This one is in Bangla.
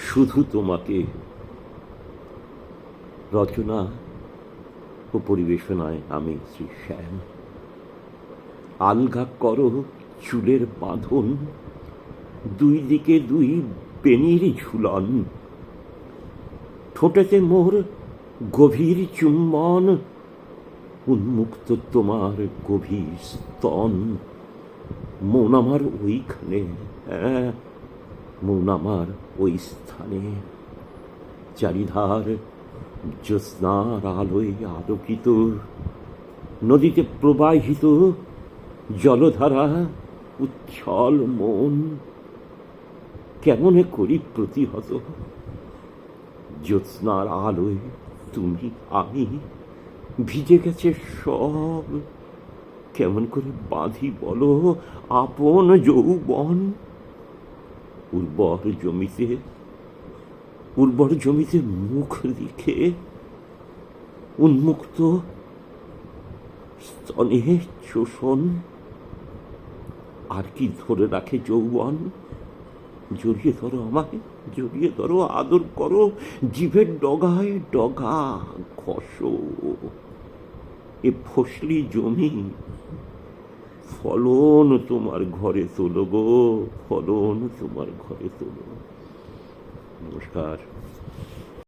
শুধু তোমাকে। রচনা ও পরিবেশনায় আমি শ্রী শ্যাম। আলগা করো চুলের বাঁধন, দুই দিকে দুই বেনির ঝুলন, ঠোঁটেতে মোর গভীর চুম্বন, উন্মুক্ত তোমার গভীর স্তন। মন আমার ওইখানে, হ্যাঁ, মন আমার ওই স্থানে। চারিধার জ্যোৎস্নার আলোয় আলোকিত, নদীতে প্রবাহিত জলধারা উচ্ছল মন। কেমনে করি প্রতিহত জ্যোৎস্নার আলোয় তুমি আমি, ভিজে গেছে সব। কেমন করে বাঁধি বলো আপন যৌবন। উর্বর জমিতে মুখ লিখে উন্মুক্ত স্তনে শোষণ। আর কি ধরে রাখে যৌবন? জড়িয়ে ধরো আমায়, জড়িয়ে ধরো, আদর করো, জিভের ডগায় ডগা ঘষো। এ ফসলি জমি ফলন তোমার ঘরে তোলো গো, ফলন তোমার ঘরে তোলো। নমস্কার।